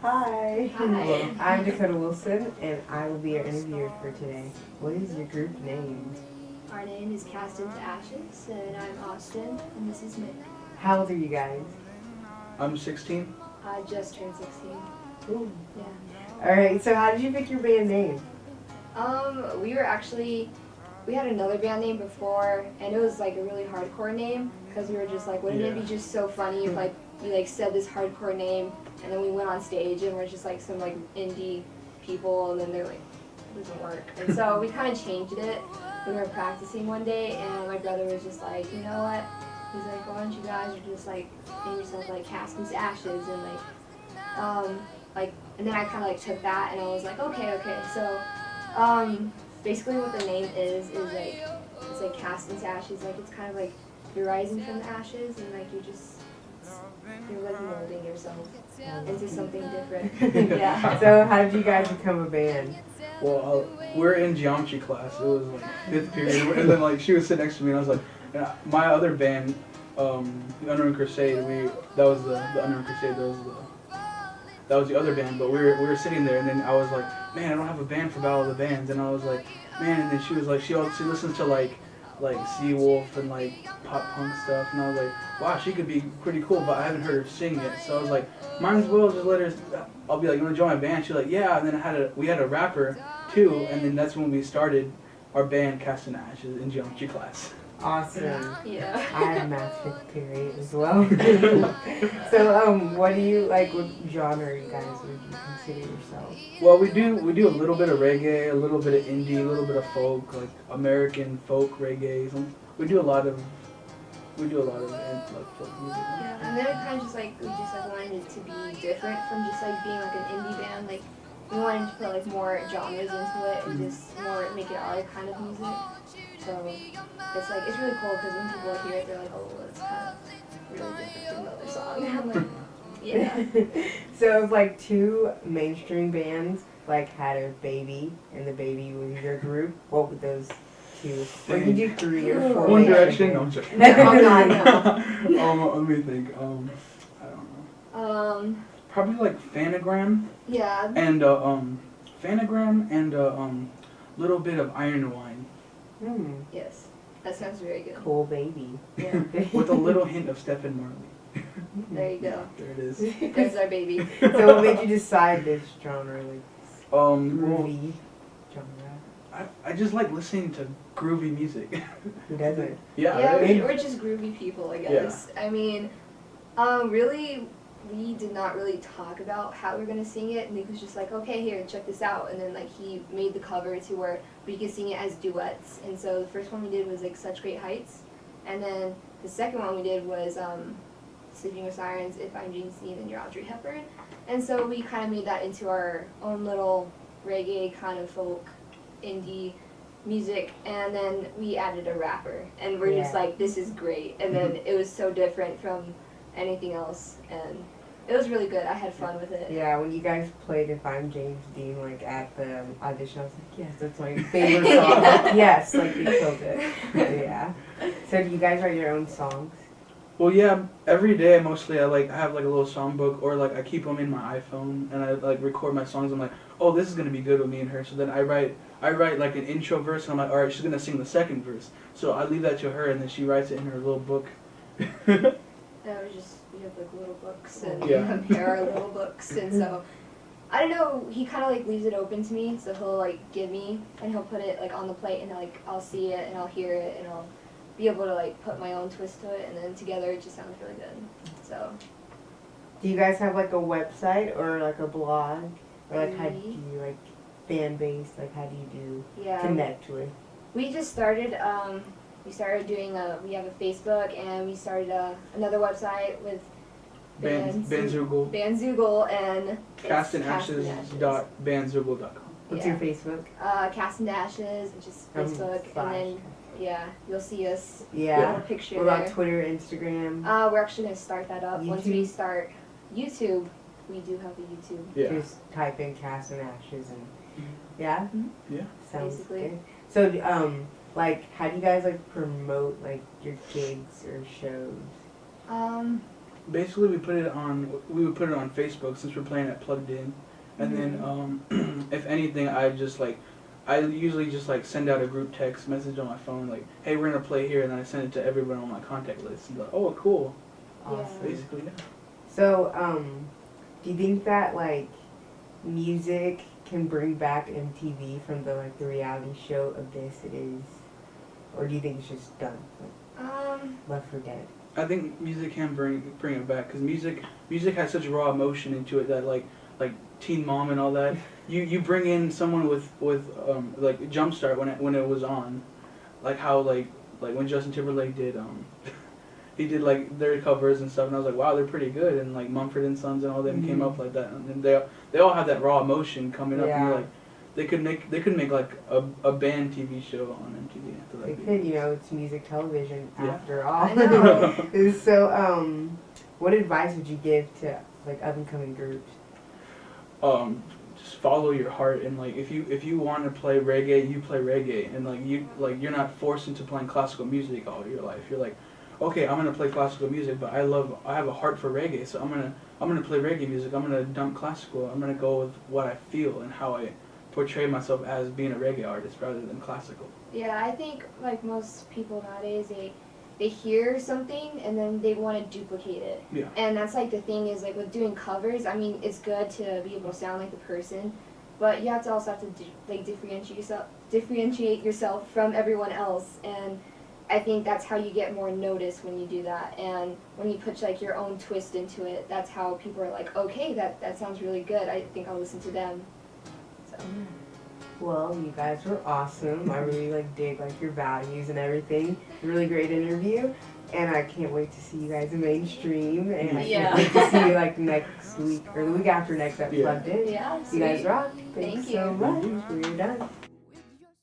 Hi. Hi. I'm Dakota Wilson, and I will be your interviewer for today. What is your group name? Our name is Cast Into Ashes, and I'm Austin, and this is Mick. How old are you guys? I'm 16. I just turned 16. Ooh. Yeah. All right. So, how did you pick your band name? We had another band name before, and it was like a really hardcore name, because we were just like, wouldn't it be just so funny if like we like said this hardcore name, and then we went on stage and we're just like some like indie people, and then they're like, it doesn't work. And so we kind of changed it when we were practicing one day, and my brother was just like, you know what? He's like, why don't you guys just like name yourself like Cast Into Ashes, and and then I kind of like took that, and I was like, okay. So, basically what the name is like, it's like Cast Into Ashes, like it's kind of like you're rising from the ashes, and like you're like molding yourself into something different. Yeah. So, how did you guys become a band? Well, we're in geometry class. It was like 5th period, and then like she was sitting next to me, and I was like, my other band, the Unknown Crusade. That was the Unknown Crusade. That was the other band. But we were sitting there, and then I was like, man, I don't have a band for Battle of the Bands, and I was like, man. And then she was like, she listens to like Seawolf and like pop punk stuff, and I was like, wow, she could be pretty cool, but I haven't heard her sing yet. So I was like, might as well just let her. I'll be like, you want to join my band? She's like, yeah. And then we had a rapper too, and then that's when we started our band, Cast Into Ashes, in geometry class. Awesome. Yeah. I had math 5th period as well. So, what do you like? What genre you guys would you consider yourself? Well, we do a little bit of reggae, a little bit of indie, a little bit of folk, like American folk reggae. We do a lot of like folk music. Yeah, and then it kind of just like, we just like wanted it to be different from just like being like an indie band. Like, we wanted to put like more genres into it and just more make it our kind of music. So it's like, it's really cool because when people hear it, they're like, oh, well, it's kind of really different from the other song. I'm like, yeah. So if like two mainstream bands like had a baby and the baby was your group, what would those two? Or you do 3 or 4. One Direction? No, I'm joking. No, God, no. Let me think. I don't know. Probably like Fanagram. Yeah. And Fanagram and little bit of Iron Wine. Yes, that sounds very good. Cool baby. Yeah. With a little hint of Stephen Marley. There you go. There it is. There's our baby. So what made you decide this genre, like groovy genre? I just like listening to groovy music. Who doesn't? Yeah, right? we're just groovy people, I guess. Yeah. I mean, really, we did not really talk about how we were going to sing it. Nick was just like, okay, here, check this out. And then like he made the cover to where we could sing it as duets. And so the first one we did was like Such Great Heights. And then the second one we did was Sleeping with Sirens, If I'm Gene Stein, and You're Audrey Hepburn. And so we kind of made that into our own little reggae kind of folk indie music, and then we added a rapper, and we're just like, this is great. And then it was so different from anything else, and it was really good. I had fun with it. Yeah, when you guys played If I'm James Dean, like at the audition, I was like, yes, that's my favorite song. Yes, like you killed it. Yeah. So do you guys write your own songs? Well, yeah, every day mostly I have like a little songbook, or like I keep them in my iPhone, and I like record my songs. I'm like, oh, this is gonna be good with me and her. So then I write like an intro verse, and I'm like, all right, she's gonna sing the second verse. So I leave that to her, and then she writes it in her little book. We have like little books, and we compare our little books, and so I don't know. He kind of like leaves it open to me, so he'll like give me, and he'll put it like on the plate, and like I'll see it, and I'll hear it, and I'll be able to like put my own twist to it, and then together it just sounds really good. So. Do you guys have like a website or like a blog, or like how do you like fan base? Like how do you connect with? We just started. We started doing we have a Facebook, and we started another website with Bandzoogle. Bandzoogle and castinashes.bandzoogle.com. What's your Facebook? Cast Into Ashes, which is Facebook, and then you'll see us. Yeah. A picture. What about there. Twitter, Instagram? We're actually gonna start that up YouTube? Once we start YouTube. We do have a YouTube. Yeah. Just type in Cast Into Ashes and yeah. Yeah. Sounds basically. good. So like how do you guys like promote like your gigs or shows? basically we would put it on Facebook since we're playing at Plugged In, and then if anything, I usually just like send out a group text message on my phone like, hey, we're gonna play here, and then I send it to everyone on my contact list and be like, oh, cool. Awesome. Basically, yeah. So, do you think that like music can bring back MTV from the reality show Abyss it is, or do you think it's just done, left for dead? I think music can bring it back because music has such raw emotion into it that like Teen Mom and all that. You bring in someone with like Jumpstart when it was on, like how like when Justin Timberlake did he did like their covers and stuff, and I was like, wow, they're pretty good, and like Mumford and Sons and all them came up like that, and they all have that raw emotion coming up, and you're like, they could make like a band TV show on MTV after that. They could, it's music television after all. I know. So, what advice would you give to like up and coming groups? Just follow your heart, and like if you want to play reggae, you play reggae, and you're not forced into playing classical music all your life. You're like, okay, I'm gonna play classical music, but I have a heart for reggae, so I'm gonna play reggae music. I'm gonna dump classical. I'm gonna go with what I feel and how I portray myself as being a reggae artist rather than classical. Yeah, I think like most people nowadays, they hear something and then they want to duplicate it. Yeah. And that's like the thing is like with doing covers. I mean, it's good to be able to sound like the person, but you have to also have to differentiate yourself from everyone else. And I think that's how you get more noticed when you do that. And when you put like your own twist into it, that's how people are like, okay, that sounds really good. I think I'll listen to them. So. Well, you guys were awesome. I really dig your values and everything. Really great interview, and I can't wait to see you guys in mainstream. And I can't wait to see you next week or the week after next at Plugged In. Yeah, you guys rock. Thank Thanks you. so much. We're done.